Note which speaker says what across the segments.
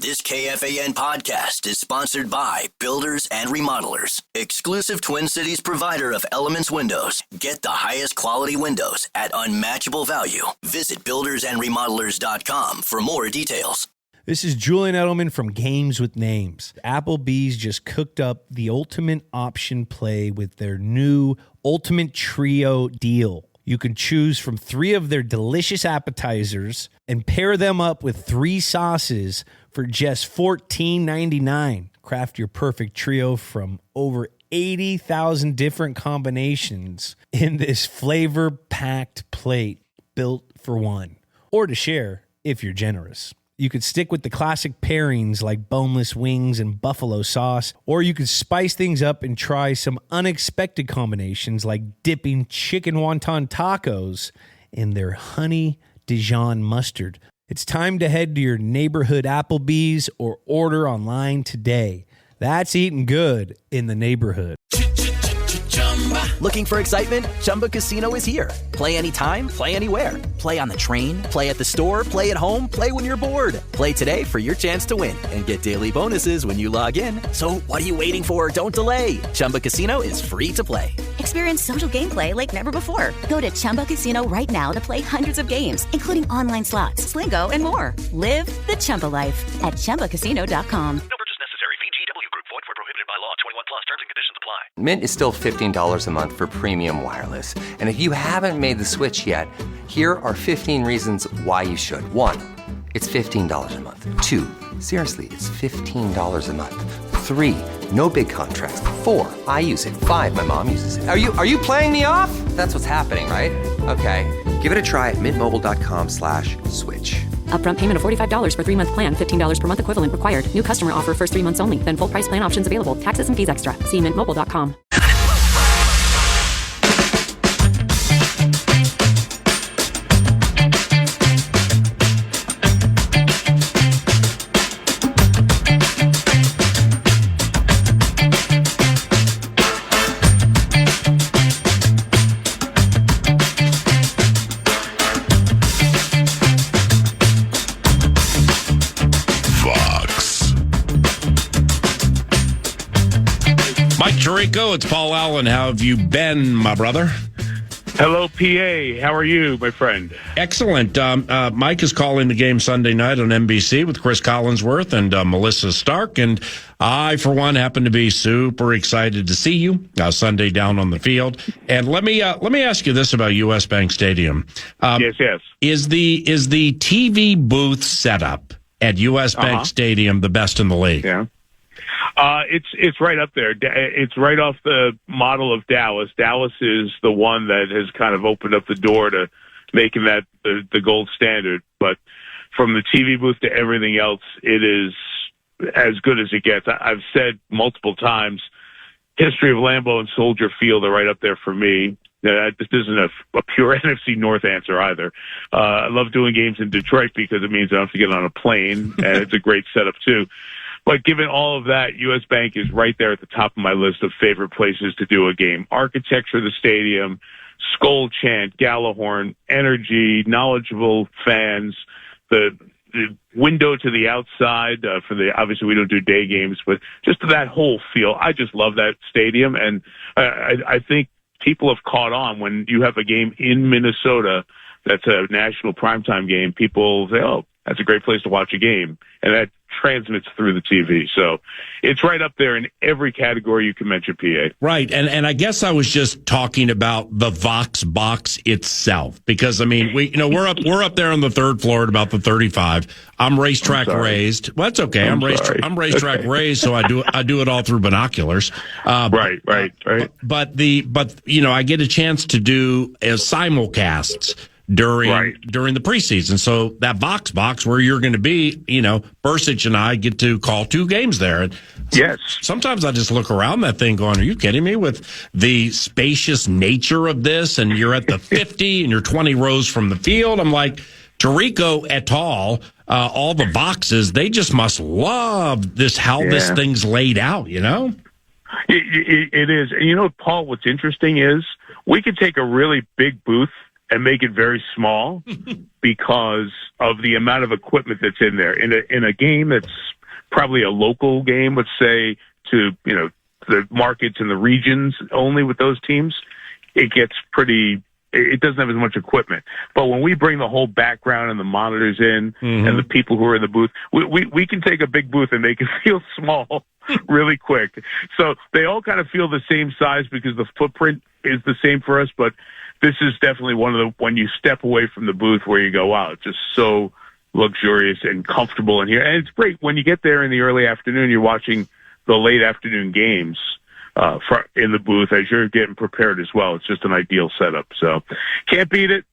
Speaker 1: This KFAN podcast is sponsored by Builders and Remodelers, exclusive Twin Cities provider of Elements Windows. Get the highest quality windows at unmatchable value. Visit buildersandremodelers.com for more details.
Speaker 2: This is Julian Edelman from Games with Names. Applebee's just cooked up the ultimate option play with their new Ultimate Trio deal. You can choose from 3 of their delicious appetizers and pair them up with 3 sauces for just $14.99. Craft your perfect trio from over 80,000 different combinations in this flavor-packed plate built for one, or to share if you're generous. You could stick with the classic pairings like boneless wings and buffalo sauce, or you could spice things up and try some unexpected combinations like dipping chicken wonton tacos in their honey Dijon mustard. It's time to head to your neighborhood Applebee's or order online today. That's eating good in the neighborhood.
Speaker 3: Looking for excitement? Chumba Casino is here. Play anytime, play anywhere. Play on the train, play at the store, play at home, play when you're bored. Play today for your chance to win and get daily bonuses when you log in. So what are you waiting for? Don't delay. Chumba Casino is free to play.
Speaker 4: Experience social gameplay like never before. Go to Chumba Casino right now to play hundreds of games, including online slots, Slingo, and more. Live the Chumba life at ChumbaCasino.com.
Speaker 5: For prohibited by law. 21 plus terms and conditions apply.
Speaker 6: Mint is still $15 a month for premium wireless. And if you haven't made the switch yet, here are 15 reasons why you should. 1, it's $15 a month. 2, seriously, it's $15 a month. 3, no big contrast. 4, I use it. 5, my mom uses it. Are you playing me off? That's what's happening, right? Okay, give it a try at mintmobile.com/switch.
Speaker 7: Upfront payment of $45 for 3-month plan, $15 per month equivalent required. New customer offer first 3 months only. Then full price plan options available. Taxes and fees extra. See mintmobile.com.
Speaker 8: Tirico, it's Paul Allen. How have you been, my brother?
Speaker 9: Hello, PA. How are you, my friend?
Speaker 8: Excellent. Mike is calling the game Sunday night on NBC with Chris Collinsworth and Melissa Stark, and I, for one, happen to be super excited to see you Sunday down on the field. And let me ask you this about U.S. Bank Stadium.
Speaker 9: Yes.
Speaker 8: Is the TV booth setup at U.S. Bank Stadium the best in the league?
Speaker 9: Yeah. It's right up there. It's right off the model of Dallas. Dallas is the one that has kind of opened up the door to making that the gold standard. But from the TV booth to everything else, it is as good as it gets. I've said multiple times, history of Lambeau and Soldier Field are right up there for me. This isn't a pure NFC North answer either. I love doing games in Detroit because it means I don't have to get on a plane, and it's a great setup too. But given all of that, U.S. Bank is right there at the top of my list of favorite places to do a game. Architecture of the stadium, Skull Chant, Gallahorn, energy, knowledgeable fans, the window to the outside obviously we don't do day games, but just that whole feel. I just love that stadium, and I think people have caught on when you have a game in Minnesota that's a national primetime game. People say, oh, that's a great place to watch a game, and that transmits through the TV. So it's right up there in every category you can mention, PA.
Speaker 8: Right, and I guess I was just talking about the Vox box itself, because I mean we're up there on the 3rd floor at about the 35. I'm racetrack raised. Well, that's okay. I'm racetrack raised, so I do it all through binoculars.
Speaker 9: Right.
Speaker 8: But I get a chance to do simulcasts during the preseason. So that Vox box where you're going to be, Bursich and I get to call 2 games there. And
Speaker 9: yes.
Speaker 8: Sometimes I just look around that thing going, are you kidding me, with the spacious nature of this? And you're at the 50 and you're 20 rows from the field. I'm like, Tirico et al., all the Voxes, they just must love this thing's laid out, It
Speaker 9: is. And Paul, what's interesting is we could take a really big booth and make it very small because of the amount of equipment that's in there. In a game that's probably a local game, let's say, to, you know, the markets and the regions only with those teams, it gets pretty, it doesn't have as much equipment. But when we bring the whole background and the monitors in and the people who are in the booth, we can take a big booth and make it feel small really quick. So they all kind of feel the same size because the footprint is the same for us. But this is definitely one of the, when you step away from the booth where you go, wow, it's just so luxurious and comfortable in here. And it's great when you get there in the early afternoon, you're watching the late afternoon games in the booth as you're getting prepared as well. It's just an ideal setup. So can't beat it.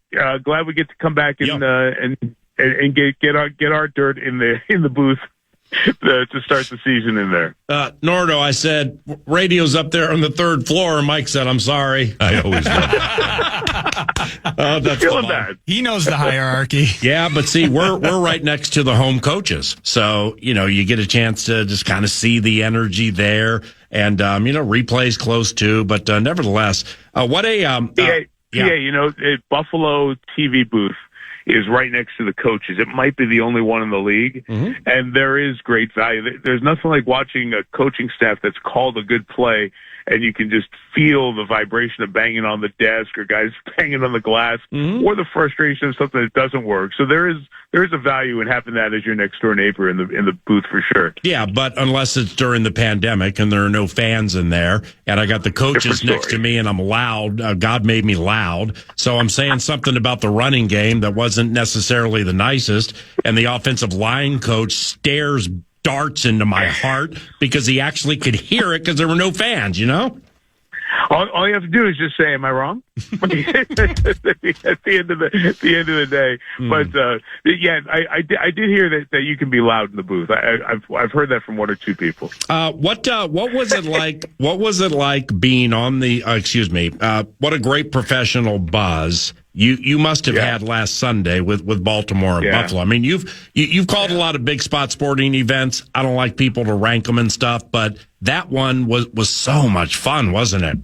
Speaker 9: Glad we get to come back and get our dirt in the booth to start the season in there.
Speaker 8: Nordo, I said, radio's up there on the third floor. And Mike said, I'm sorry.
Speaker 10: I always do.
Speaker 8: Oh, that's
Speaker 9: feeling bad.
Speaker 10: He knows the hierarchy.
Speaker 8: Yeah, but see, we're right next to the home coaches. So, you know, you get a chance to just kind of see the energy there. And, you know, replays close too. But nevertheless, what a...
Speaker 9: you know, Buffalo TV booth is right next to the coaches. It might be the only one in the league, and there is great value. There's nothing like watching a coaching staff that's called a good play, and you can just feel the vibration of banging on the desk or guys banging on the glass, or the frustration of something that doesn't work. So there is a value in having that as your next door neighbor in the booth for sure.
Speaker 8: Yeah, but unless it's during the pandemic and there are no fans in there, and I got the coaches next to me and I'm loud. God made me loud, so I'm saying something about the running game that wasn't necessarily the nicest, and the offensive line coach stares darts into my heart because he actually could hear it because there were no fans, you know?
Speaker 9: All you have to do is just say, "Am I wrong?" at the end of the day. But yeah, I did hear that you can be loud in the booth. I've heard that from one or two people.
Speaker 8: What was it like? What was it like being on the? What a great professional buzz you must have had last Sunday with Baltimore and Buffalo. I mean, you've called a lot of big spot sporting events. I don't like people to rank them and stuff, but that one was so much fun, wasn't it?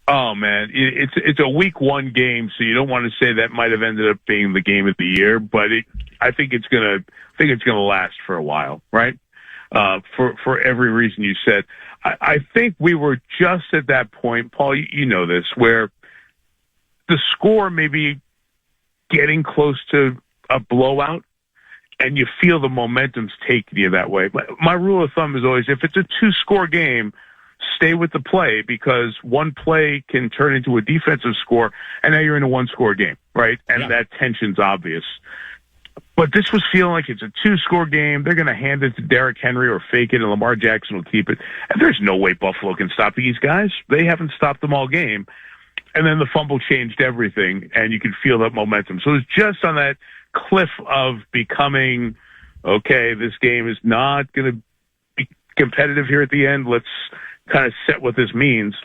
Speaker 9: Oh man, it's a week one game, so you don't want to say that might have ended up being the game of the year, but I think it's gonna last for a while, right? For every reason you said. I think we were just at that point, Paul. You know this, where the score may be getting close to a blowout, and you feel the momentum's taking you that way. But my rule of thumb is always, if it's a 2-score game, stay with the play, because one play can turn into a defensive score, and now you're in a 1-score game, right? And that tension's obvious. But this was feeling like it's a 2-score game. They're going to hand it to Derrick Henry or fake it, and Lamar Jackson will keep it. And there's no way Buffalo can stop these guys. They haven't stopped them all game. And then the fumble changed everything, and you could feel that momentum. So it was just on that cliff of becoming, okay, this game is not going to be competitive here at the end. Let's kind of set what this means.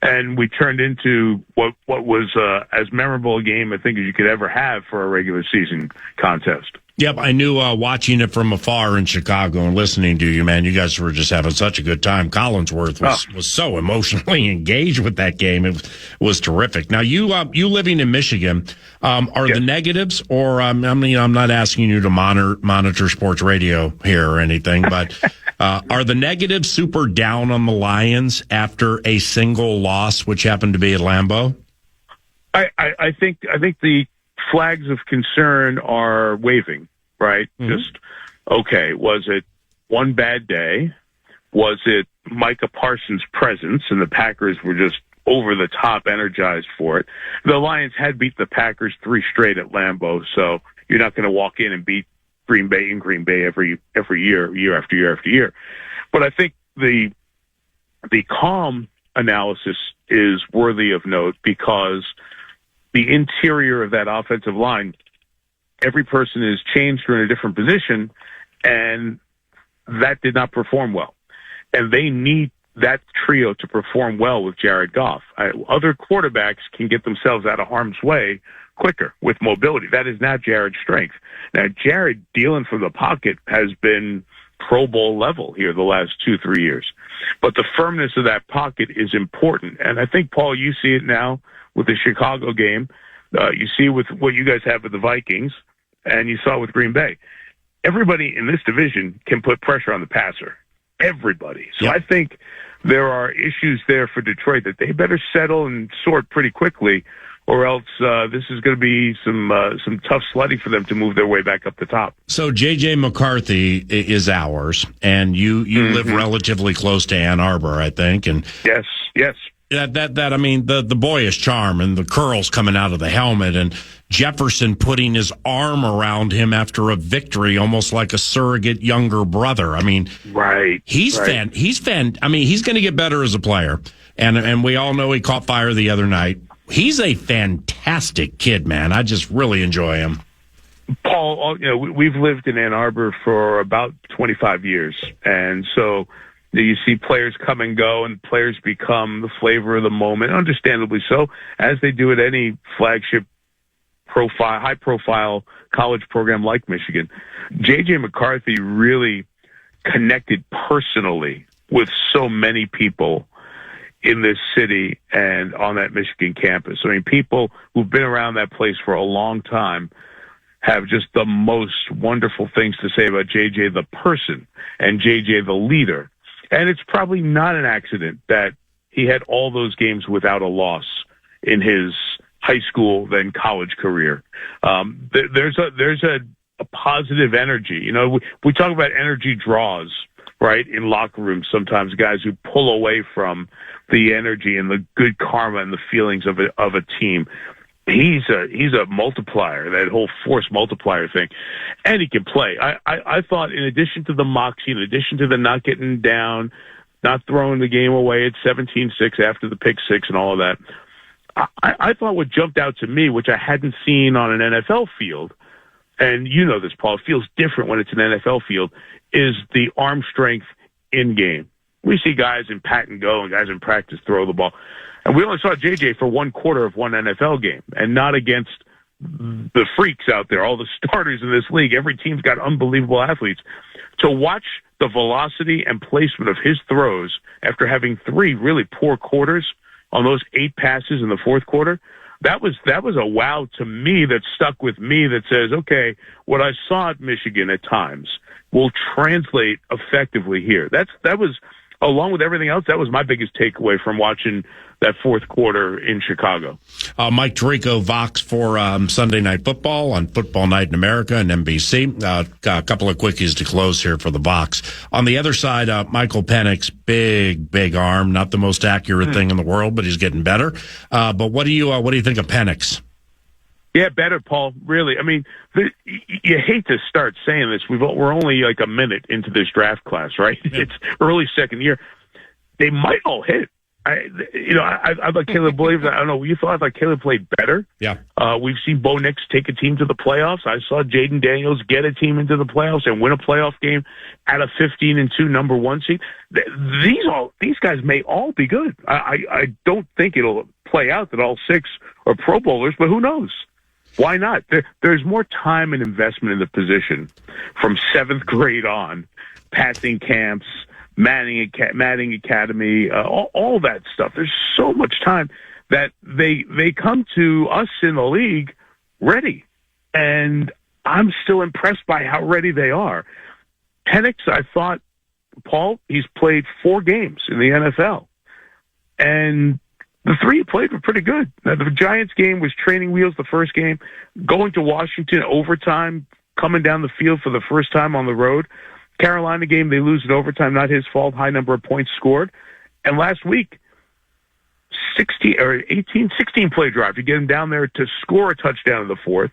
Speaker 9: And we turned into what was as memorable a game, I think, as you could ever have for a regular season contest.
Speaker 8: Yep, I knew watching it from afar in Chicago and listening to you, man. You guys were just having such a good time. Collinsworth was so emotionally engaged with that game. It was terrific. Now, you living in Michigan, are the negatives, or I'm not asking you to monitor sports radio here or anything, but are the negatives super down on the Lions after a single loss, which happened to be at Lambeau?
Speaker 9: I think the flags of concern are waving, right? Just, okay, was it one bad day? Was it Micah Parsons' presence and the Packers were just over the top energized for it? The Lions had beat the Packers 3 straight at Lambeau, so you're not going to walk in and beat Green Bay every year after year after year. But I think the calm analysis is worthy of note, because the interior of that offensive line, every person is changed or in a different position, and that did not perform well. And they need that trio to perform well with Jared Goff. Other quarterbacks can get themselves out of harm's way quicker with mobility. That is not Jared's strength. Now, Jared dealing from the pocket has been Pro Bowl level here the last 2-3 years. But the firmness of that pocket is important. And I think, Paul, you see it now with the Chicago game. You see with what you guys have with the Vikings, and you saw with Green Bay. Everybody in this division can put pressure on the passer. Everybody. So I think there are issues there for Detroit that they better settle and sort pretty quickly, or else this is going to be some tough sledding for them to move their way back up the top.
Speaker 8: So J.J. McCarthy is ours, and you live relatively close to Ann Arbor, I think. And
Speaker 9: yes.
Speaker 8: That I mean, the boyish charm and the curls coming out of the helmet, and Jefferson putting his arm around him after a victory, almost like a surrogate younger brother. I mean, he's going to get better as a player, and we all know he caught fire the other night. He's a fantastic kid, man. I just really enjoy him.
Speaker 9: Paul, we've lived in Ann Arbor for about 25 years, and so you see players come and go, and players become the flavor of the moment, understandably so, as they do at any flagship high-profile college program like Michigan. J.J. McCarthy really connected personally with so many people in this city and on that Michigan campus. I mean, people who've been around that place for a long time have just the most wonderful things to say about J.J. the person and J.J. the leader. And it's probably not an accident that he had all those games without a loss in his high school, then college career. There's a positive energy. We talk about energy draws, right, in locker rooms sometimes, guys who pull away from the energy and the good karma and the feelings of a team. He's a multiplier, that whole force multiplier thing, and he can play. I thought, in addition to the moxie, in addition to the not getting down, not throwing the game away at 17-6 after the pick six and all of that, I thought what jumped out to me, which I hadn't seen on an NFL field, and you know this, Paul, it feels different when it's an NFL field, is the arm strength in game. We see guys in pat and go and guys in practice throw the ball. And we only saw JJ for one quarter of one NFL game, and not against the freaks out there, all the starters in this league. Every team's got unbelievable athletes. To watch the velocity and placement of his throws after having three really poor quarters on those 8 passes in the fourth quarter, that was a wow to me that stuck with me, that says, okay, what I saw at Michigan at times will translate effectively here. That was, along with everything else, that was my biggest takeaway from watching that fourth quarter in Chicago.
Speaker 8: Mike Tirico, Vox for Sunday Night Football on Football Night in America and NBC. Got a couple of quickies to close here for the Vox. On the other side, Michael Penix, big arm, not the most accurate thing in the world, but he's getting better. But what do you think of Penix?
Speaker 9: Yeah, better, Paul. Really, I mean, you hate to start saying this. We're only like a minute into this draft class, right? Yeah. It's early second year. They might all hit. I thought Caleb Williams. I don't know. You thought Caleb played better. Yeah. We've seen Bo Nix take a team to the playoffs. I saw Jaden Daniels get a team into the playoffs and win a playoff game at a 15-2 number one seed. These guys may all be good. I don't think it'll play out that all 6 are Pro Bowlers, but who knows? Why not? There's more time and investment in the position from 7th grade on, passing camps, Manning Academy, all that stuff. There's so much time that they come to us in the league ready. And I'm still impressed by how ready they are. Penix, I thought, Paul, he's played 4 games in the NFL. And the 3 he played were pretty good. Now, the Giants game was training wheels the first game, going to Washington overtime, coming down the field for the first time on the road. Carolina game, they lose in overtime, not his fault, high number of points scored. And last week, 16 play drive to get him down there to score a touchdown in the 4th.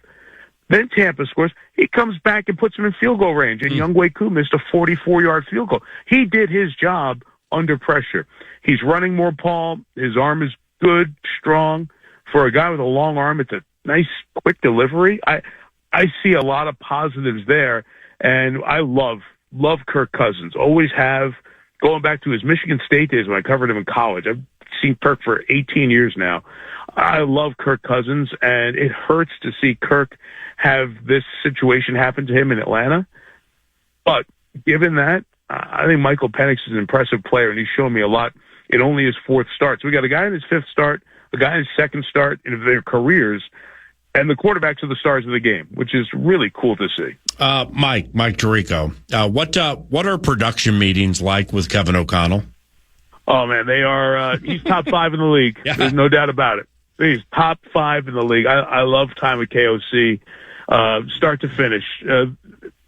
Speaker 9: Then Tampa scores. He comes back and puts him in field goal range, and Younghoe Koo missed a 44-yard field goal. He did his job under pressure. He's running more, Paul. His arm is good, strong. For a guy with a long arm, it's a nice, quick delivery. I see a lot of positives there, and I love Kirk Cousins. Always have, going back to his Michigan State days when I covered him in college. I've seen Kirk for 18 years now. I love Kirk Cousins, and it hurts to see Kirk have this situation happen to him in Atlanta. But given that, I think Michael Penix is an impressive player, and he's shown me a lot in only his 4th start. So we got a guy in his 5th start, a guy in his 2nd start in their careers, and the quarterbacks are the stars of the game, which is really cool to see.
Speaker 8: Mike Tirico, what are production meetings like with Kevin O'Connell?
Speaker 9: Oh man, they are. He's top 5 in the league. Yeah. There's no doubt about it. He's top 5 in the league. I love time with KOC, start to finish.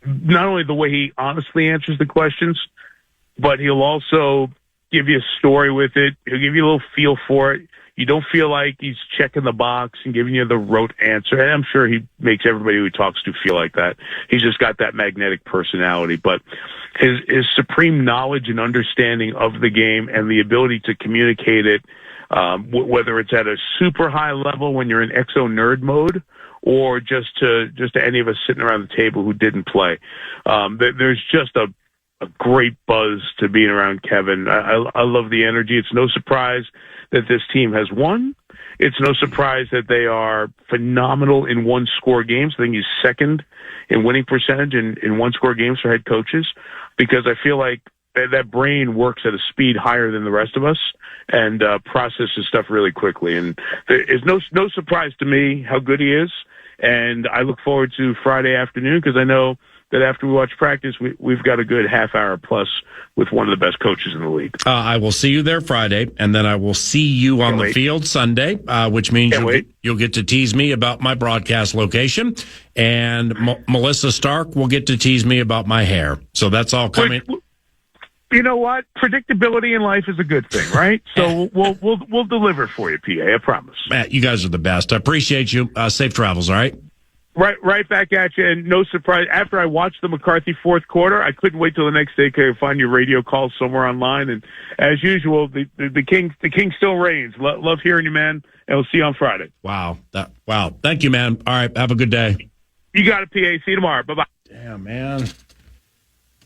Speaker 9: Not only the way he honestly answers the questions, but he'll also give you a story with it. He'll give you a little feel for it. You don't feel like he's checking the box and giving you the rote answer. And I'm sure he makes everybody who he talks to feel like that. He's just got that magnetic personality. But his supreme knowledge and understanding of the game and the ability to communicate it, whether it's at a super high level when you're in exo nerd mode, or just to any of us sitting around the table who didn't play. There's just a great buzz to being around Kevin. I love the energy. It's no surprise that this team has won. It's no surprise that they are phenomenal in one-score games. I think he's second in winning percentage in one-score games for head coaches, because I feel like that brain works at a speed higher than the rest of us and processes stuff really quickly. And it's no surprise to me how good he is. And I look forward to Friday afternoon, because I know that after we watch practice, we've got a good half hour plus with one of the best coaches in the league. I will see you there Friday, and then I will see you on the field Sunday, which means you'll get to tease me about my broadcast location, and Melissa Stark will get to tease me about my hair. So that's all coming. You know what? Predictability in life is a good thing, right? So we'll deliver for you, PA. I promise. Matt,
Speaker 8: you guys are the best. I appreciate you. Safe travels, all right?
Speaker 9: Right back at you, and no surprise. After I watched the McCarthy fourth quarter, I couldn't wait till the next day to find your radio call somewhere online. And as usual, the king still reigns. Love hearing you, man. And we'll see you on Friday.
Speaker 8: Wow. Thank you, man. All right. Have a good day.
Speaker 9: You got it, PA. See you tomorrow. Bye bye.
Speaker 8: Damn, man.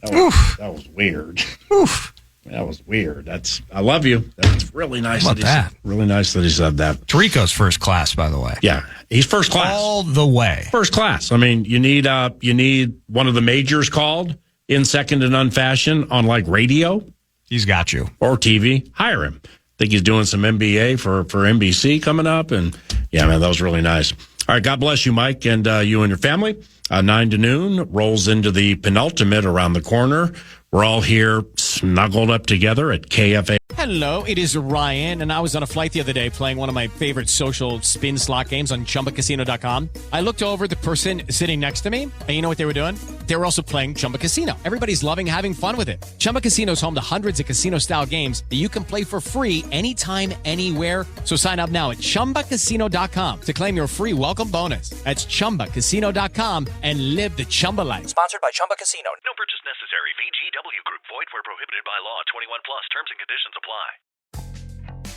Speaker 8: That was weird. Oof. That was weird. I love you. That's really nice.
Speaker 10: How about that?
Speaker 8: Really nice that he said that.
Speaker 10: Tirico's first class, by the way.
Speaker 8: Yeah, he's first class
Speaker 10: all the way.
Speaker 8: First class. I mean, you need one of the majors called in second and unfashion on like radio.
Speaker 10: He's got you,
Speaker 8: or TV. Hire him. I think he's doing some NBA for NBC coming up, and yeah, man, that was really nice. All right, God bless you, Mike, and you and your family. 9 to noon rolls into the penultimate around the corner. We're all here snuggled up together at KFAN.
Speaker 11: Hello, it is Ryan, and I was on a flight the other day playing one of my favorite social spin slot games on ChumbaCasino.com. I looked over at the person sitting next to me, and you know what they were doing? They were also playing Chumba Casino. Everybody's loving having fun with it. Chumba Casino is home to hundreds of casino-style games that you can play for free anytime, anywhere. So sign up now at ChumbaCasino.com to claim your free welcome bonus. That's ChumbaCasino.com and live the Chumba life.
Speaker 5: Sponsored by Chumba Casino. No purchase necessary. VGW Group. Void where prohibited by law. 21 plus. Terms and conditions apply.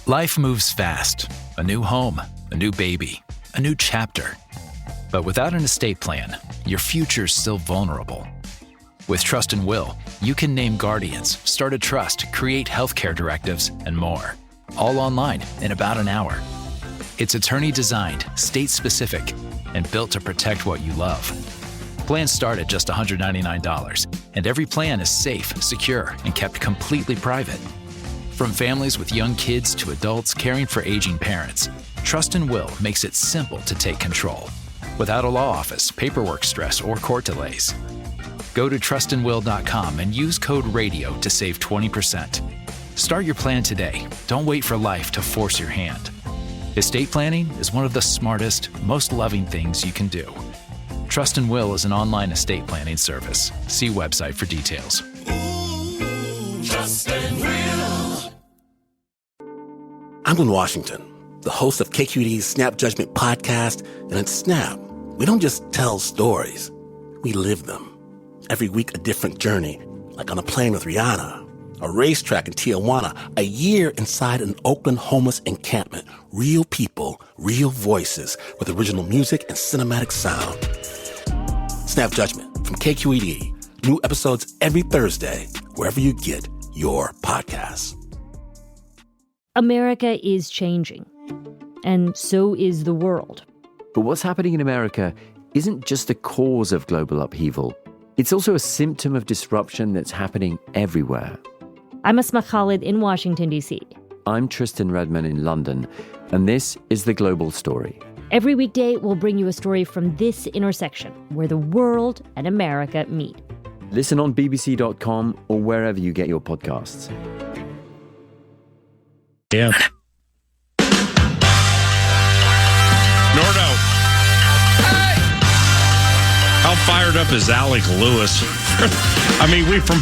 Speaker 3: Life moves fast. A new home, a new baby, a new chapter. But without an estate plan, your future's still vulnerable. With Trust and Will, you can name guardians, start a trust, create healthcare directives, and more. All online in about an hour. It's attorney-designed, state-specific, and built to protect what you love. Plans start at just $199, and every plan is safe, secure, and kept completely private. From families with young kids to adults caring for aging parents, Trust and Will makes it simple to take control, without a law office, paperwork stress, or court delays. Go to trustandwill.com and use code RADIO to save 20%. Start your plan today. Don't wait for life to force your hand. Estate planning is one of the smartest, most loving things you can do. Trust and Will is an online estate planning service. See website for details.
Speaker 12: Trust and Will. I'm Glenn Washington, the host of KQED's Snap Judgment podcast, and at Snap, we don't just tell stories, we live them. Every week, a different journey, like on a plane with Rihanna, a racetrack in Tijuana, a year inside an Oakland homeless encampment. Real people, real voices, with original music and cinematic sound. Snap Judgment from KQED. New episodes every Thursday, wherever you get your podcasts.
Speaker 13: America is changing, and so is the world.
Speaker 14: But what's happening in America isn't just the cause of global upheaval. It's also a symptom of disruption that's happening everywhere.
Speaker 13: I'm Asma Khalid in Washington, D.C.
Speaker 14: I'm Tristan Redman in London, and this is The Global Story.
Speaker 13: Every weekday, we'll bring you a story from this intersection where the world and America meet.
Speaker 14: Listen on bbc.com or wherever you get your podcasts.
Speaker 8: Yeah. Nordo. How fired up is Alec Lewis? I mean, we from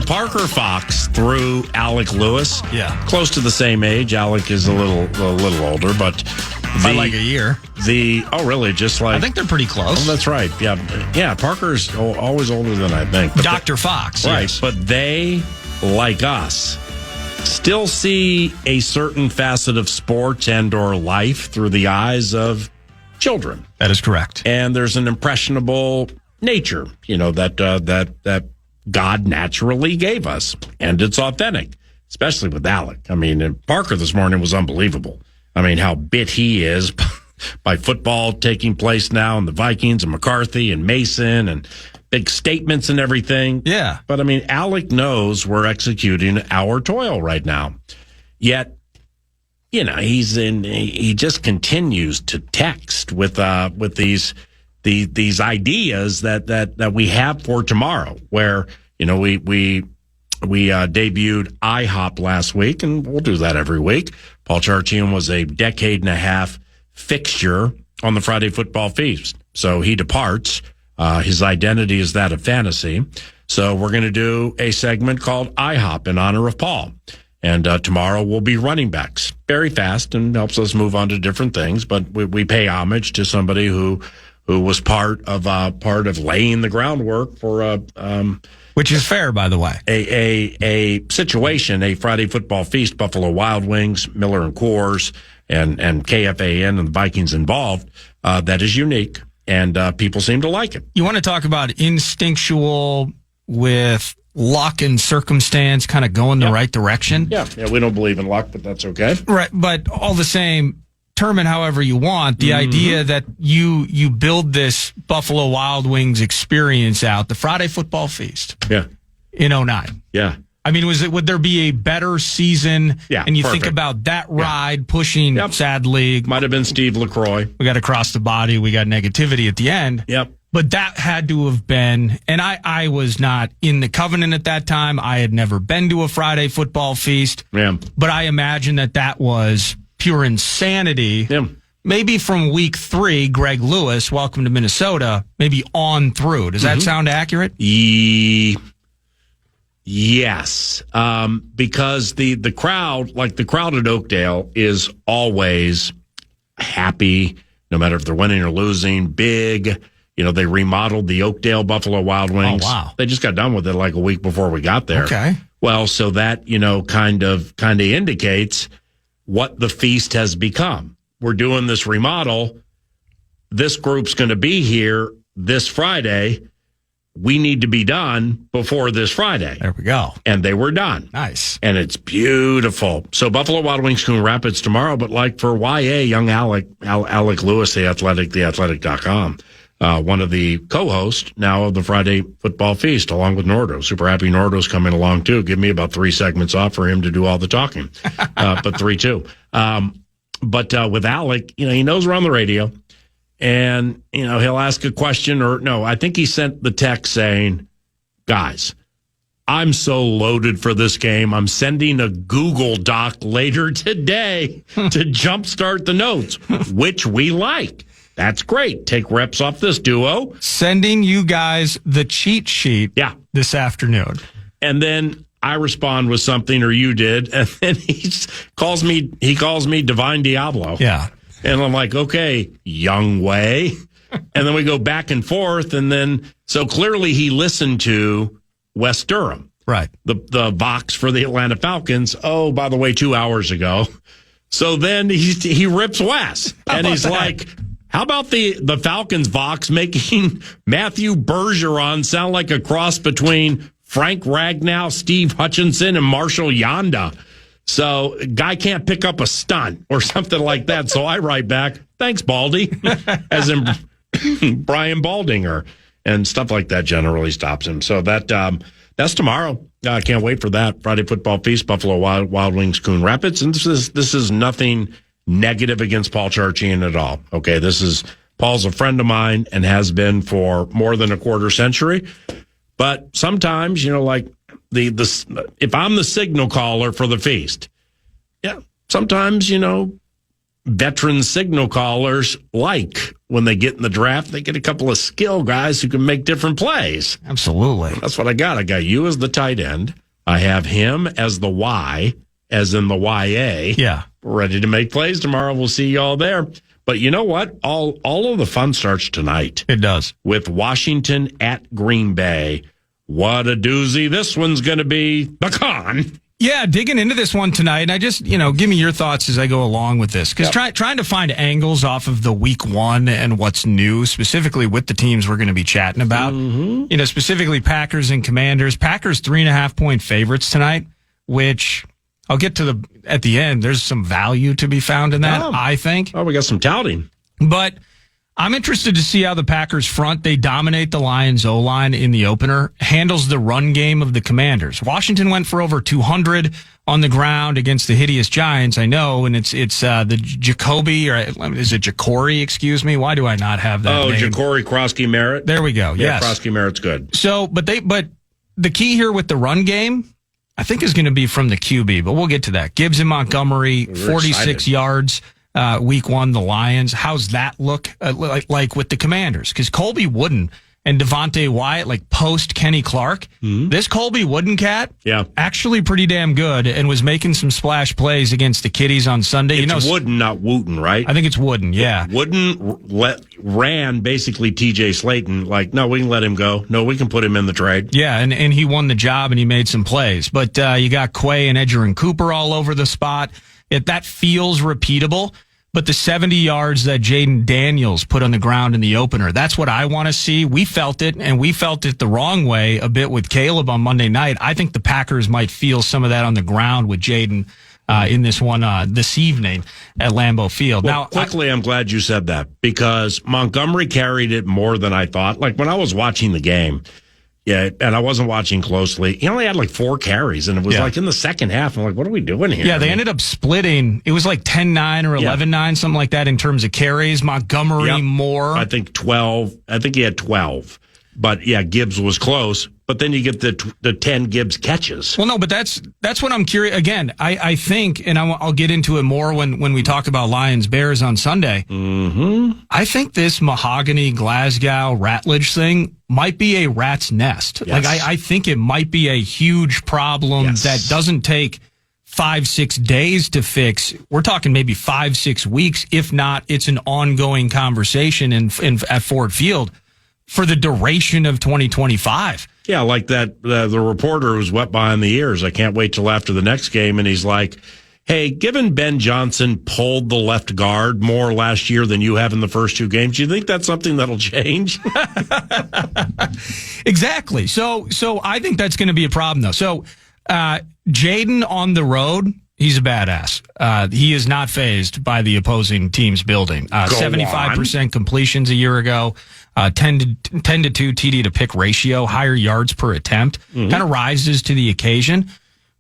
Speaker 8: Parker Fox through Alec Lewis.
Speaker 10: Yeah.
Speaker 8: Close to the same age. Alec is a little older, but
Speaker 10: by like a year.
Speaker 8: Really? Just like
Speaker 10: I think they're pretty close.
Speaker 8: Oh, that's right. Yeah. Parker's always older than I think. But
Speaker 10: Dr. Fox,
Speaker 8: right?
Speaker 10: yes.
Speaker 8: But they, like us, still see a certain facet of sports and/or life through the eyes of children.
Speaker 10: That is correct.
Speaker 8: And there's an impressionable nature, that God naturally gave us, and it's authentic, especially with Alec. I mean, Parker this morning was unbelievable. I mean, how bit he is by football taking place now, and the Vikings and McCarthy and Mason and big statements and everything.
Speaker 10: Yeah.
Speaker 8: But I mean, Alec knows we're executing our toil right now. Yet, he just continues to text with these ideas that we have for tomorrow, where, we debuted IHOP last week, and we'll do that every week. Paul Charchian was a decade and a half fixture on the Friday Football Feast. So he departs. His identity is that of fantasy. So we're going to do a segment called IHOP in honor of Paul. And tomorrow we'll be running backs. Very fast and helps us move on to different things. But we pay homage to somebody who was part of laying the groundwork for
Speaker 10: which is fair, by the way.
Speaker 8: A situation, a Friday Football Feast, Buffalo Wild Wings, Miller and Coors, and KFAN and the Vikings involved, that is unique, and people seem to like it.
Speaker 10: You want to talk about instinctual with luck and circumstance kind of going the right direction?
Speaker 8: Yeah, we don't believe in luck, but that's okay.
Speaker 10: Right, but all the same, term it however you want. The idea that you build this Buffalo Wild Wings experience out, the Friday Football Feast.
Speaker 8: Yeah.
Speaker 10: In 2009.
Speaker 8: Yeah.
Speaker 10: I mean, would there be a better season?
Speaker 8: Yeah.
Speaker 10: And you
Speaker 8: perfect.
Speaker 10: think about that ride pushing, sadly.
Speaker 8: Might have been Steve LaCroix.
Speaker 10: We got across the body. We got negativity at the end.
Speaker 8: Yep.
Speaker 10: But that had to have been, and I was not in the Covenant at that time. I had never been to a Friday Football Feast.
Speaker 8: Yeah.
Speaker 10: But I imagine that was pure insanity.
Speaker 8: Yeah.
Speaker 10: Maybe from week 3, Greg Lewis, welcome to Minnesota, maybe on through. Does that sound accurate?
Speaker 8: Yes. Because the crowd, like the crowd at Oakdale, is always happy, no matter if they're winning or losing, big. They remodeled the Oakdale Buffalo Wild Wings.
Speaker 10: Oh, wow.
Speaker 8: They just got done with it like a week before we got there.
Speaker 10: Okay.
Speaker 8: Well, so that, kind of indicates what the feast has become. We're doing this remodel. This group's going to be here this Friday. We need to be done before this Friday.
Speaker 10: There we go.
Speaker 8: And they were done.
Speaker 10: Nice.
Speaker 8: And it's beautiful. So Buffalo Wild Wings, Coon Rapids tomorrow, but like for YA, young Alec Lewis, theathletic.com. One of the co-hosts now of the Friday Football Feast, along with Nordo. Super happy Nordo's coming along, too. Give me about 3 segments off for him to do all the talking, but 3 too. But with Alec, he knows we're on the radio, and, he'll ask a question I think he sent the text saying, guys, I'm so loaded for this game. I'm sending a Google Doc later today to jumpstart the notes, which we like. That's great. Take reps off this duo.
Speaker 10: Sending you guys the cheat sheet this afternoon.
Speaker 8: And then I respond with something, or you did, and then he calls me Divine Diablo.
Speaker 10: Yeah.
Speaker 8: And I'm like, okay, young way. And then we go back and forth, and then so clearly he listened to Wes Durham.
Speaker 10: Right.
Speaker 8: The Vox for the Atlanta Falcons, by the way, 2 hours ago. So then he rips Wes. And he's like, how about the Falcons Vox making Matthew Bergeron sound like a cross between Frank Ragnow, Steve Hutchinson, and Marshall Yanda? So guy can't pick up a stunt or something like that. So I write back, thanks, Baldy, as in Brian Baldinger, and stuff like that generally stops him. So that's tomorrow. I can't wait for that. Friday Football Feast, Buffalo Wild Wings, Coon Rapids. And this is nothing negative against Paul Charchian at all. Okay, Paul's a friend of mine and has been for more than a quarter century. But sometimes, like if I'm the signal caller for the feast, sometimes, veteran signal callers when they get in the draft, they get a couple of skill guys who can make different plays.
Speaker 10: Absolutely.
Speaker 8: That's what I got. I got you as the tight end. I have him as the Y, as in the YA.
Speaker 10: Yeah.
Speaker 8: Ready to make plays tomorrow. We'll see y'all there. But you know what? All of the fun starts tonight.
Speaker 10: It does.
Speaker 8: With Washington at Green Bay. What a doozy this one's going to be. Pecan.
Speaker 10: Yeah, digging into this one tonight, and I just, give me your thoughts as I go along with this. Because trying to find angles off of the week one and what's new, specifically with the teams we're going to be chatting about. Mm-hmm. Specifically Packers and Commanders. Packers 3.5-point favorites tonight, which I'll get to at the end. There's some value to be found in that, I think.
Speaker 8: Oh, we got some touting.
Speaker 10: But I'm interested to see how the Packers front. They dominate the Lions O-line in the opener, handles the run game of the Commanders. Washington went for over 200 on the ground against the hideous Giants, I know, and it's the Jacoby, or is it Jacory, excuse me? Why do I not have that name?
Speaker 8: Jacory Krosky-Merritt.
Speaker 10: There we go,
Speaker 8: yeah,
Speaker 10: yes.
Speaker 8: Krosky-Merritt's good.
Speaker 10: So, but the key here with the run game, I think, is going to be from the QB, but we'll get to that. Gibbs and Montgomery, 46 yards. Week one, the Lions. How's that look like with the Commanders? Because Colby Wooden and Devontae Wyatt, post Kenny Clark, this Colby Wooden cat, actually pretty damn good and was making some splash plays against the Kitties on Sunday.
Speaker 8: It's Wooden, not Wooten, right?
Speaker 10: I think it's Wooden, yeah.
Speaker 8: Wooden ran basically TJ Slayton, no, we can let him go. No, we can put him in the trade.
Speaker 10: Yeah, and he won the job and he made some plays. But you got Quay and Edgerrin Cooper all over the spot. That feels repeatable. But the 70 yards that Jaden Daniels put on the ground in the opener, that's what I want to see. We felt it, and we felt it the wrong way a bit with Caleb on Monday night. I think the Packers might feel some of that on the ground with Jaden in this one this evening at Lambeau Field.
Speaker 8: Well, quickly, I'm glad you said that, because Montgomery carried it more than I thought. When I was watching the game, and I wasn't watching closely, he only had 4 carries, and it was in the second half. I'm like, what are we doing here?
Speaker 10: Yeah, they ended up splitting. It was 10-9 or 11-9, something like that in terms of carries. Montgomery more.
Speaker 8: I think 12. I think he had 12. But Gibbs was close. But then you get the 10 Gibbs catches.
Speaker 10: Well, no, but that's what I'm curious. Again, I think, and I'll get into it more when we talk about Lions Bears on Sunday.
Speaker 8: Mm-hmm.
Speaker 10: I think this Mahogany Glasgow Ratledge thing might be a rat's nest.
Speaker 8: Yes.
Speaker 10: I think it might be a huge problem that doesn't take 5-6 days to fix. We're talking maybe 5-6 weeks. If not, it's an ongoing conversation at Ford Field for the duration of 2025.
Speaker 8: Yeah, the reporter who's wet behind the ears. I can't wait till after the next game. And he's like, hey, given Ben Johnson pulled the left guard more last year than you have in the first 2 games, do you think that's something that'll change?
Speaker 10: Exactly. So I think that's going to be a problem, though. So Jaden on the road, he's a badass. He is not fazed by the opposing team's building. 75% completions a year ago. 10 to 2 TD to pick ratio, higher yards per attempt, kind of rises to the occasion.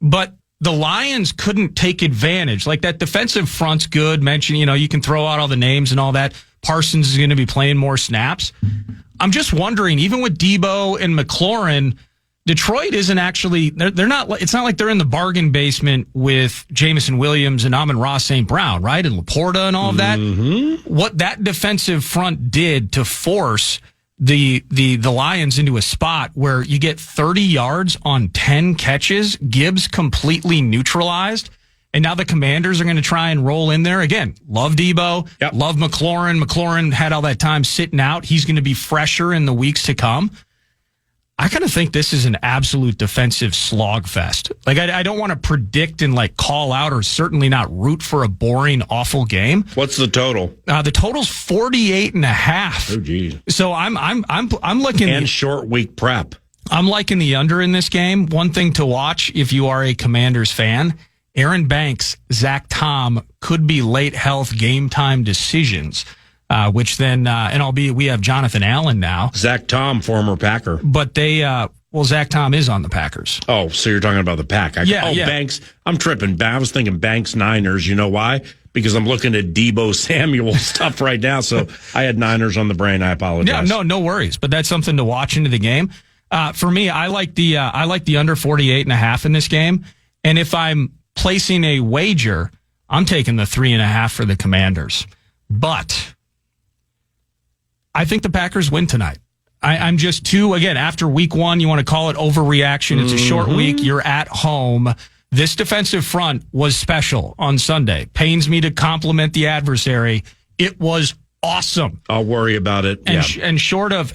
Speaker 10: But the Lions couldn't take advantage. That defensive front's good. You can throw out all the names and all that. Parsons is going to be playing more snaps. I'm just wondering, even with Debo and McLaurin, Detroit isn't actually, they're not, it's not like they're in the bargain basement with Jamison Williams and Amon-Ra St. Brown, right? And Laporta and all of that. Mm-hmm. What that defensive front did to force the Lions into a spot where you get 30 yards on 10 catches, Gibbs completely neutralized. And now the Commanders are going to try and roll in there. Again, love Debo, love McLaurin. McLaurin had all that time sitting out. He's going to be fresher in the weeks to come. I kind of think this is an absolute defensive slogfest. I don't want to predict and call out, or certainly not root for a boring, awful game.
Speaker 8: What's the total?
Speaker 10: The total's 48.5.
Speaker 8: Oh, geez.
Speaker 10: So I'm looking,
Speaker 8: and short week prep.
Speaker 10: I'm liking the under in this game. One thing to watch if you are a Commanders fan: Aaron Banks, Zach Tom could be late health game time decisions. Which then, and albeit we have Jonathan Allen now.
Speaker 8: Zach Tom, former Packer.
Speaker 10: But Zach Tom is on the Packers.
Speaker 8: Oh, so you're talking about the Pack.
Speaker 10: Yeah.
Speaker 8: Banks. I'm tripping. I was thinking Banks Niners. You know why? because I'm looking at Deebo Samuel stuff right now. So I had Niners on the brain. I apologize.
Speaker 10: Yeah, no worries. But that's something to watch into the game. For me, I like the under 48.5 in this game. And if I'm placing a wager, I'm taking the 3.5 for the Commanders. But I think the Packers win tonight. I'm just too, again, after week one, you want to call it overreaction. It's a short week. You're at home. This defensive front was special on Sunday. Pains me to compliment the adversary. It was awesome.
Speaker 8: I'll worry about it.
Speaker 10: And short of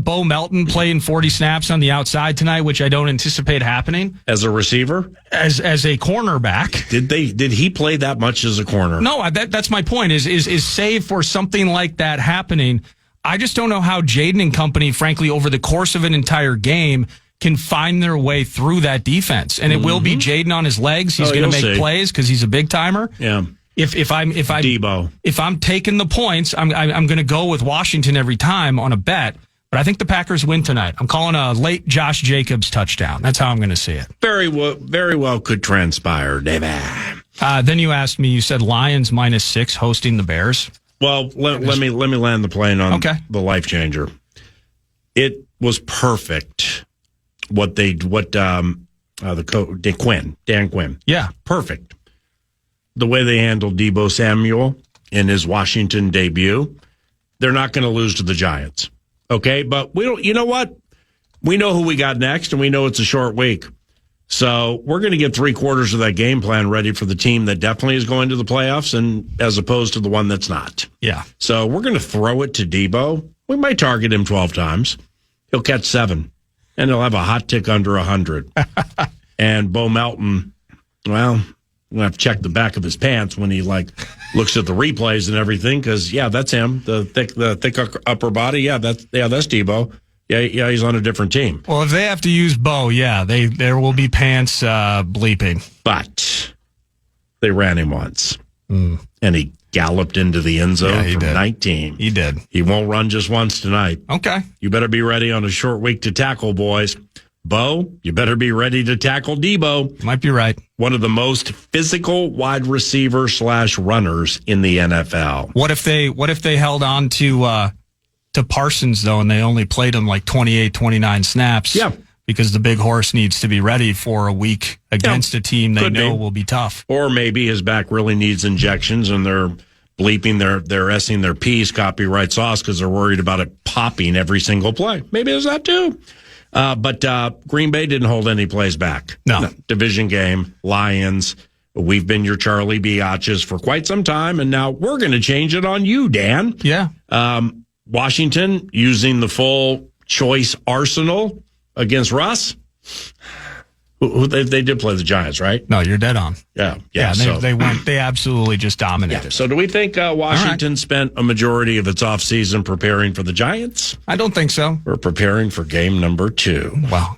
Speaker 10: Bo Melton playing 40 snaps on the outside tonight, which I don't anticipate happening.
Speaker 8: As a receiver?
Speaker 10: As a cornerback.
Speaker 8: Did he play that much as a corner?
Speaker 10: No, that's my point is save for something like that happening. I just don't know how Jaden and company, frankly, over the course of an entire game, can find their way through that defense. And it will be Jaden on his legs. He's going to make plays because he's a big timer.
Speaker 8: Yeah.
Speaker 10: If I'm taking the points, I'm going to go with Washington every time on a bet. But I think the Packers win tonight. I'm calling a late Josh Jacobs touchdown. That's how I'm going to see it.
Speaker 8: Very well could transpire, David.
Speaker 10: Then you asked me. You said Lions -6 hosting the Bears.
Speaker 8: Well, let me land the plane on the life changer. It was perfect Dan Quinn.
Speaker 10: Yeah,
Speaker 8: perfect. The way they handled Deebo Samuel in his Washington debut. They're not going to lose to the Giants. Okay, but we don't. You know what? We know who we got next, and we know it's a short week. So we're going to get 3/4 of that game plan ready for the team that definitely is going to the playoffs, and as opposed to the one that's not.
Speaker 10: Yeah.
Speaker 8: So we're going to throw it to Deebo. We might target him 12 times. He'll catch 7, and he'll have a hot tick under 100. And Bo Melton, well, we'll have to check the back of his pants when he looks at the replays and everything, because that's him. The thick upper body. That's Deebo. Yeah, he's on a different team.
Speaker 10: Well, if they have to use Bo, there will be pants bleeping.
Speaker 8: But they ran him once, and he galloped into the end zone from 19.
Speaker 10: He did.
Speaker 8: He won't run just once tonight.
Speaker 10: Okay.
Speaker 8: You better be ready on a short week to tackle, boys. Bo, you better be ready to tackle Deebo.
Speaker 10: Might be right.
Speaker 8: One of the most physical wide receiver / runners in the NFL.
Speaker 10: What if they held on to Parsons, though, and they only played him 28, 29 snaps?
Speaker 8: Yeah.
Speaker 10: Because the big horse needs to be ready for a week against a team they know will be tough.
Speaker 8: Or maybe his back really needs injections, and they're bleeping they're S-ing their P's copyright sauce because they're worried about it popping every single play. Maybe there's that too. But Green Bay didn't hold any plays back.
Speaker 10: No.
Speaker 8: Division game, Lions. We've been your Charlie Biatches for quite some time, and now we're going to change it on you, Dan.
Speaker 10: Yeah.
Speaker 8: Washington using the full choice arsenal against Russ. They did play the Giants, right?
Speaker 10: No, you're dead on.
Speaker 8: Yeah.
Speaker 10: They absolutely just dominated.
Speaker 8: Yeah. So do we think Washington spent a majority of its offseason preparing for the Giants?
Speaker 10: I don't think so.
Speaker 8: We're preparing for game number 2.
Speaker 10: Well,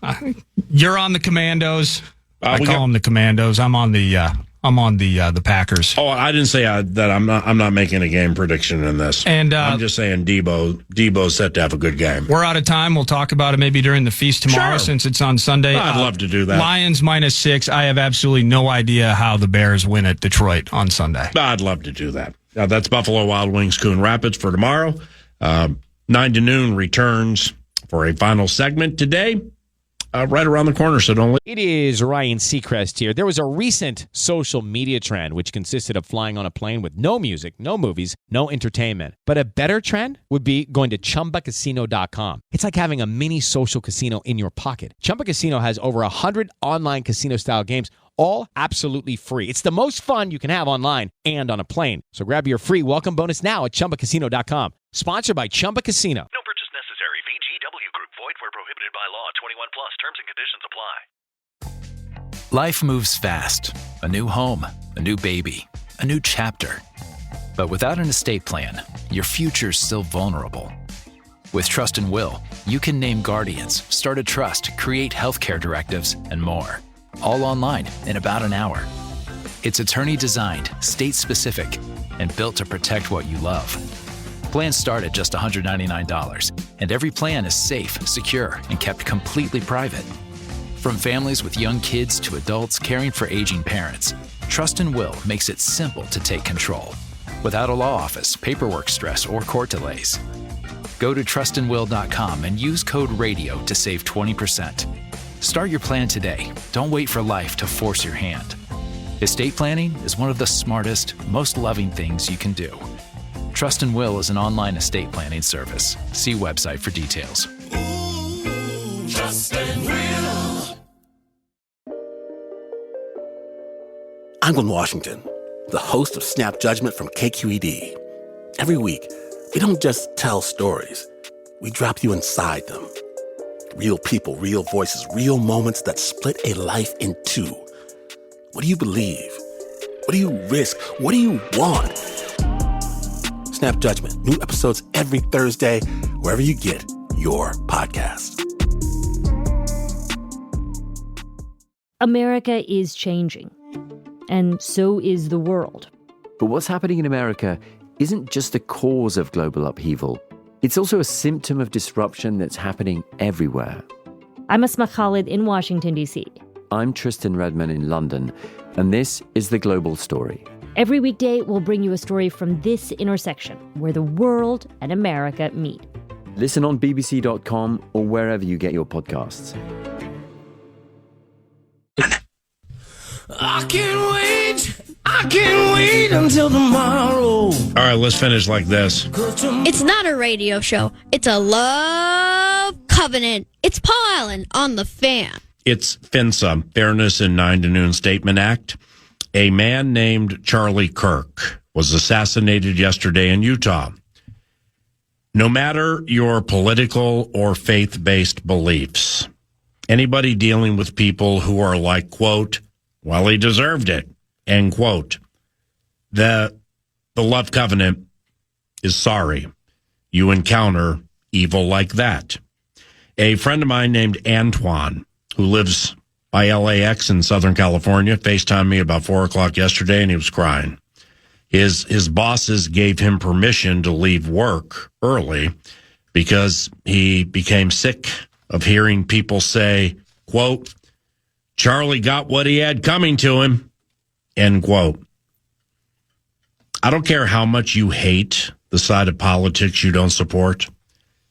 Speaker 10: you're on the Commandos. I call them the Commandos. I'm on the Packers.
Speaker 8: Oh, I didn't say that. I'm not making a game prediction in this.
Speaker 10: And
Speaker 8: I'm just saying Deebo's set to have a good game.
Speaker 10: We're out of time. We'll talk about it maybe during the feast tomorrow since it's on Sunday.
Speaker 8: I'd love to do that.
Speaker 10: Lions -6. I have absolutely no idea how the Bears win at Detroit on Sunday.
Speaker 8: I'd love to do that. That's Buffalo Wild Wings Coon Rapids for tomorrow. 9 to noon returns for a final segment today. Right around the corner, so don't.
Speaker 11: It is Ryan Seacrest here. There was a recent social media trend which consisted of flying on a plane with no music, no movies, no entertainment. But a better trend would be going to ChumbaCasino.com. It's like having a mini social casino in your pocket. Chumba Casino has over 100 online casino-style games, all absolutely free. It's the most fun you can have online and on a plane. So grab your free welcome bonus now at ChumbaCasino.com. Sponsored by Chumba Casino.
Speaker 5: No purchase necessary. VGW Group. Void where prohibited by law. 21 plus. Terms and conditions apply.
Speaker 3: Life moves fast. A new home, a new baby, a new chapter. But without an estate plan, your future's still vulnerable. With Trust and Will, you can name guardians, start a trust, create healthcare directives, and more. All online in about an hour. It's attorney-designed, state-specific, and built to protect what you love. Plans start at just $199, and every plan is safe, secure, and kept completely private. From families with young kids to adults caring for aging parents,
Speaker 15: Trust and Will makes it simple to take control without a law office, paperwork stress, or court delays. Go to trustandwill.com and use code RADIO to save 20%. Start your plan today. Don't wait for life to force your hand. Estate planning is one of the smartest, most loving things you can do. Trust and Will is an online estate planning service. See website for details.
Speaker 12: Trust and Will. I'm Glenn Washington, the host of Snap Judgment from KQED. Every week, we don't just tell stories, we drop you inside them. Real people, real voices, real moments that split a life in two. What do you believe? What do you risk? What do you want? Snap Judgment, new episodes every Thursday, wherever you get your podcast.
Speaker 13: America is changing, and so is the world.
Speaker 14: But what's happening in America isn't just the cause of global upheaval. It's also a symptom of disruption that's happening everywhere.
Speaker 13: I'm Asma Khalid in Washington, D.C.
Speaker 14: I'm Tristan Redman in London, and this is The Global Story.
Speaker 13: Every weekday, we'll bring you a story from this intersection where the world and America meet.
Speaker 14: Listen on bbc.com or wherever you get your podcasts.
Speaker 16: I can't wait until tomorrow.
Speaker 8: All right, let's finish like this.
Speaker 17: It's not a radio show. It's a love covenant. It's Paul Allen on the Fan.
Speaker 8: It's FINSA, Fairness in 9 to Noon Statement Act. A man named Charlie Kirk was assassinated yesterday in Utah. No matter your political or faith-based beliefs, anybody dealing with people who are like, quote, well, he deserved it, end quote, the love covenant is sorry you encounter evil like that. A friend of mine named Antoine, who lives by LAX in Southern California, FaceTimed me about 4 o'clock yesterday, and he was crying. His bosses gave him permission to leave work early because he became sick of hearing people say, quote, Charlie got what he had coming to him, end quote. I don't care how much you hate the side of politics you don't support.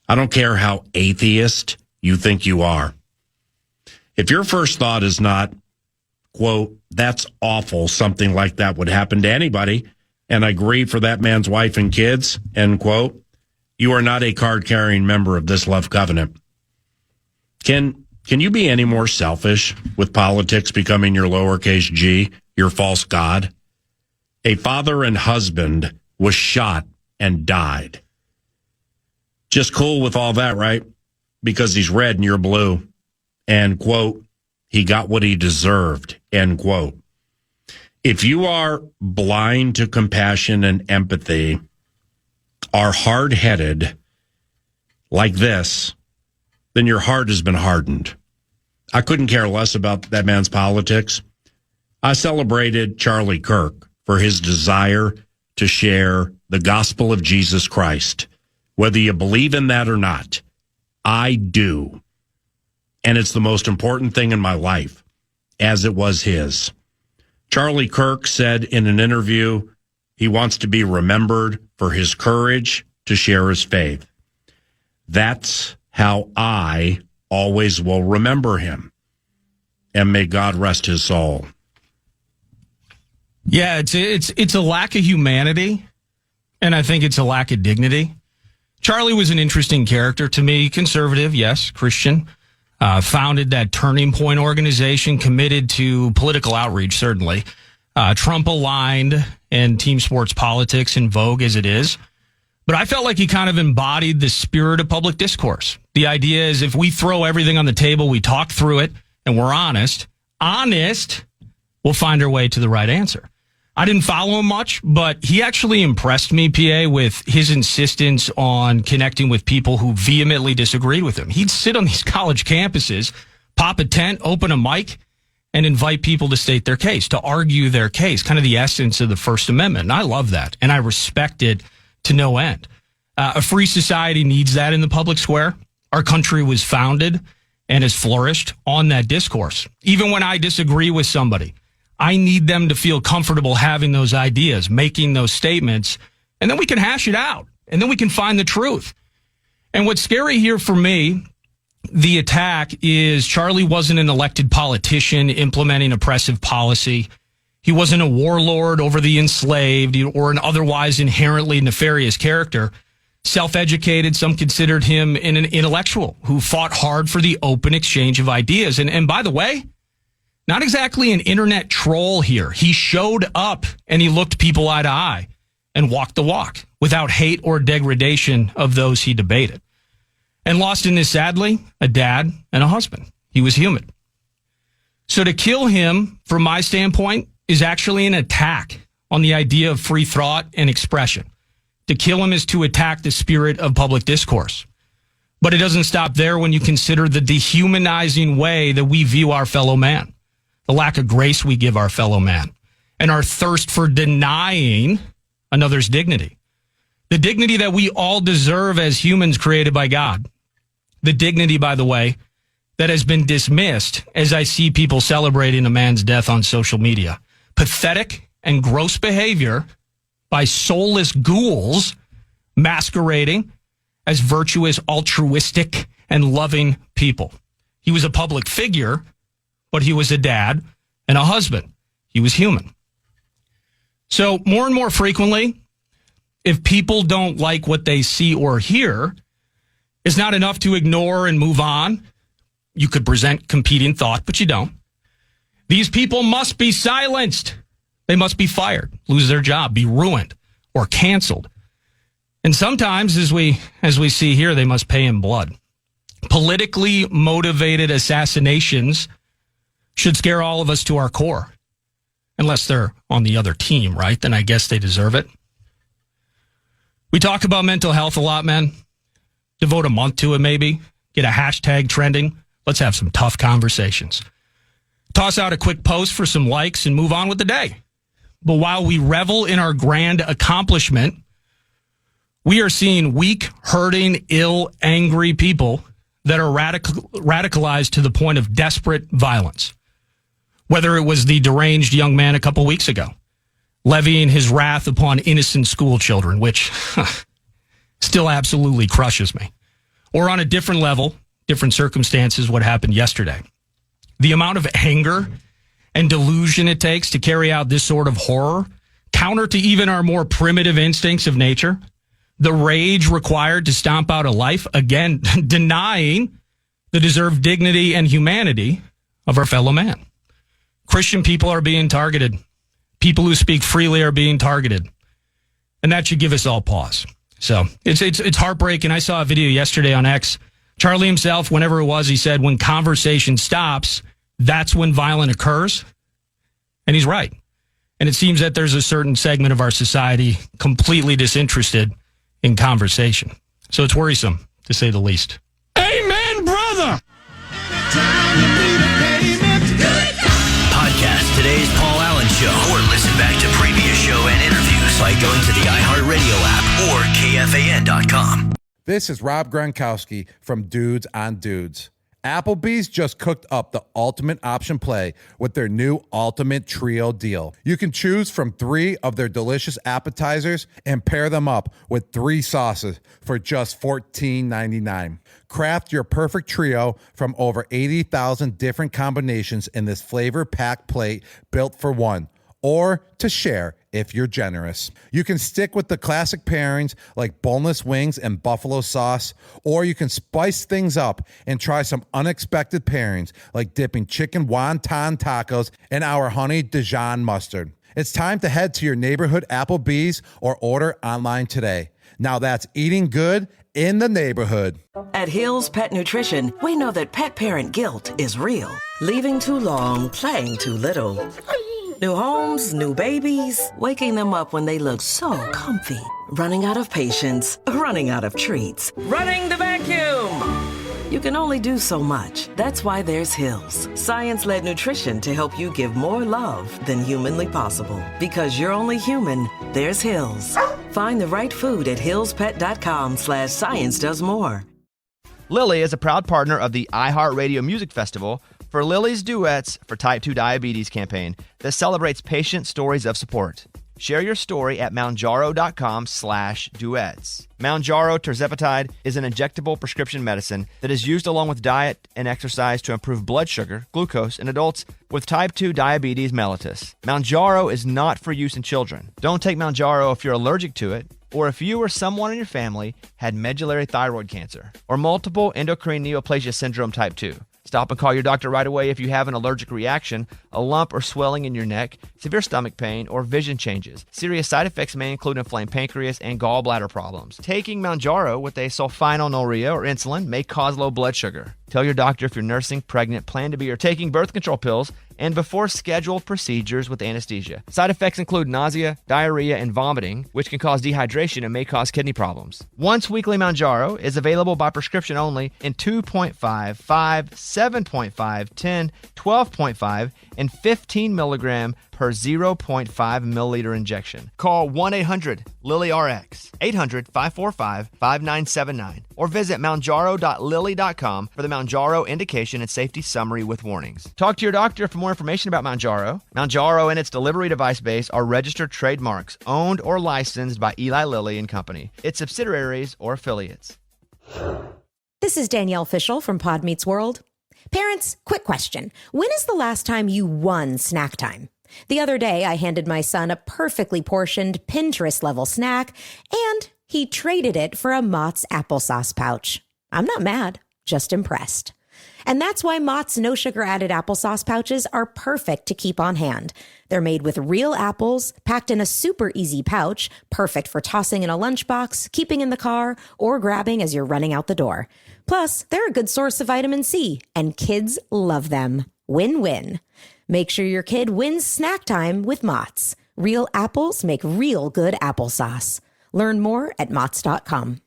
Speaker 8: I don't care how atheist you think you are. If your first thought is not, quote, that's awful, something like that would happen to anybody, and I grieve for that man's wife and kids, end quote, you are not a card-carrying member of this love covenant. Can you be any more selfish with politics becoming your lowercase g, your false god? A father and husband was shot and died. Just cool with all that, right? Because he's red and you're blue. And, quote, he got what he deserved, end quote. If you are blind to compassion and empathy, are hard-headed like this, then your heart has been hardened. I couldn't care less about that man's politics. I celebrated Charlie Kirk for his desire to share the gospel of Jesus Christ. Whether you believe in that or not, I do. And it's the most important thing in my life, as it was his. Charlie Kirk said in an interview he wants to be remembered for his courage to share his faith. That's how I always will remember him. And may God rest his soul.
Speaker 10: Yeah, it's a lack of humanity, and I think it's a lack of dignity. Charlie was an interesting character to me. Conservative, yes, Christian. Founded that Turning Point organization, committed to political outreach, certainly. Trump-aligned and team sports politics in vogue as it is. But I felt like he kind of embodied the spirit of public discourse. The idea is if we throw everything on the table, we talk through it, and we're honest, we'll find our way to the right answer. I didn't follow him much, but he actually impressed me, PA, with his insistence on connecting with people who vehemently disagreed with him. He'd sit on these college campuses, pop a tent, open a mic, and invite people to state their case, to argue their case, kind of the essence of the First Amendment. And I love that, and I respect it to no end. A free society needs that in the public square. Our country was founded and has flourished on that discourse. Even when I disagree with somebody, I need them to feel comfortable having those ideas, making those statements, and then we can hash it out, and then we can find the truth. And what's scary here for me, the attack, is Charlie wasn't an elected politician implementing oppressive policy. He wasn't a warlord over the enslaved or an otherwise inherently nefarious character. Self-educated, some considered him an intellectual who fought hard for the open exchange of ideas. And by the way, not exactly an internet troll here. He showed up and he looked people eye to eye and walked the walk without hate or degradation of those he debated. And lost in this, sadly, a dad and a husband. He was human. So to kill him, from my standpoint, is actually an attack on the idea of free thought and expression. To kill him is to attack the spirit of public discourse. But it doesn't stop there when you consider the dehumanizing way that we view our fellow man, the lack of grace we give our fellow man, and our thirst for denying another's dignity. The dignity that we all deserve as humans created by God. The dignity, by the way, that has been dismissed as I see people celebrating a man's death on social media. Pathetic and gross behavior by soulless ghouls masquerading as virtuous, altruistic, and loving people. He was a public figure, but he was a dad and a husband. He was human. So more and more frequently, if people don't like what they see or hear, it's not enough to ignore and move on. You could present competing thought, but you don't. These people must be silenced. They must be fired, lose their job, be ruined, or canceled. And sometimes, as we see here, they must pay in blood. Politically motivated assassinations should scare all of us to our core. Unless they're on the other team, right? Then I guess they deserve it. We talk about mental health a lot, man. Devote a month to it, maybe. Get a hashtag trending. Let's have some tough conversations. Toss out a quick post for some likes and move on with the day. But while we revel in our grand accomplishment, we are seeing weak, hurting, ill, angry people that are radicalized to the point of desperate violence. Whether it was the deranged young man a couple weeks ago, levying his wrath upon innocent school children, which still absolutely crushes me. Or on a different level, different circumstances, what happened yesterday. The amount of anger and delusion it takes to carry out this sort of horror, counter to even our more primitive instincts of nature. The rage required to stomp out a life, again, denying the deserved dignity and humanity of our fellow man. Christian people are being targeted. People who speak freely are being targeted. And that should give us all pause. So it's heartbreaking. I saw a video yesterday on X. Charlie himself, whenever it was, he said, when conversation stops, that's when violence occurs. And he's right. And it seems that there's a certain segment of our society completely disinterested in conversation. So it's worrisome, to say the least.
Speaker 16: Amen, brother!
Speaker 1: Podcast today's Paul Allen Show, or listen back to previous show and interviews by going to the iHeartRadio app or KFAN.com.
Speaker 18: This is Rob Gronkowski from Dudes on Dudes. Applebee's just cooked up the ultimate option play with their new Ultimate Trio deal. You can choose from 3 of their delicious appetizers and pair them up with 3 sauces for just $14.99. Craft your perfect trio from over 80,000 different combinations in this flavor-packed plate built for one, or to share if you're generous. You can stick with the classic pairings like boneless wings and buffalo sauce, or you can spice things up and try some unexpected pairings like dipping chicken wonton tacos in our honey Dijon mustard. It's time to head to your neighborhood Applebee's or order online today. Now that's eating good in the neighborhood.
Speaker 19: At Hill's Pet Nutrition, we know that pet parent guilt is real. Leaving too long, playing too little. New homes, new babies, waking them up when they look so comfy. Running out of patience, running out of treats. Running the vacuum! You can only do so much. That's why there's Hill's. Science-led nutrition to help you give more love than humanly possible. Because you're only human, there's Hill's. Find the right food at hillspet.com/science does more.
Speaker 20: Lily is a proud partner of the iHeartRadio Music Festival, for Lily's Duets for Type 2 Diabetes campaign that celebrates patient stories of support. Share your story at mounjaro.com/duets. Mounjaro tirzepatide is an injectable prescription medicine that is used along with diet and exercise to improve blood sugar, glucose, in adults with type 2 diabetes mellitus. Mounjaro is not for use in children. Don't take Mounjaro if you're allergic to it, or if you or someone in your family had medullary thyroid cancer or multiple endocrine neoplasia syndrome type 2. Stop and call your doctor right away if you have an allergic reaction, a lump or swelling in your neck, severe stomach pain, or vision changes. Serious side effects may include inflamed pancreas and gallbladder problems. Taking Mounjaro with a sulfonylurea or insulin may cause low blood sugar. Tell your doctor if you're nursing, pregnant, plan to be, or taking birth control pills, and before scheduled procedures with anesthesia. Side effects include nausea, diarrhea, and vomiting, which can cause dehydration and may cause kidney problems. Once weekly Mounjaro is available by prescription only in 2.5, 5, 7.5, 10, 12.5, and 15 milligram per 0.5 milliliter injection. Call 1-800-LILY-RX, 800-545-5979, or visit mounjaro.lilly.com for the Mounjaro indication and safety summary with warnings. Talk to your doctor for more information about Mounjaro. Mounjaro and its delivery device base are registered trademarks owned or licensed by Eli Lilly and Company, its subsidiaries or affiliates.
Speaker 21: This is Danielle Fishel from Pod Meets World. Parents, quick question. When is the last time you won snack time? The other day, I handed my son a perfectly portioned Pinterest-level snack, and he traded it for a Mott's applesauce pouch. I'm not mad, just impressed. And that's why Mott's no-sugar-added applesauce pouches are perfect to keep on hand. They're made with real apples, packed in a super easy pouch, perfect for tossing in a lunchbox, keeping in the car, or grabbing as you're running out the door. Plus, they're a good source of vitamin C, and kids love them. Win-win. Make sure your kid wins snack time with Mott's. Real apples make real good applesauce. Learn more at Mott's.com.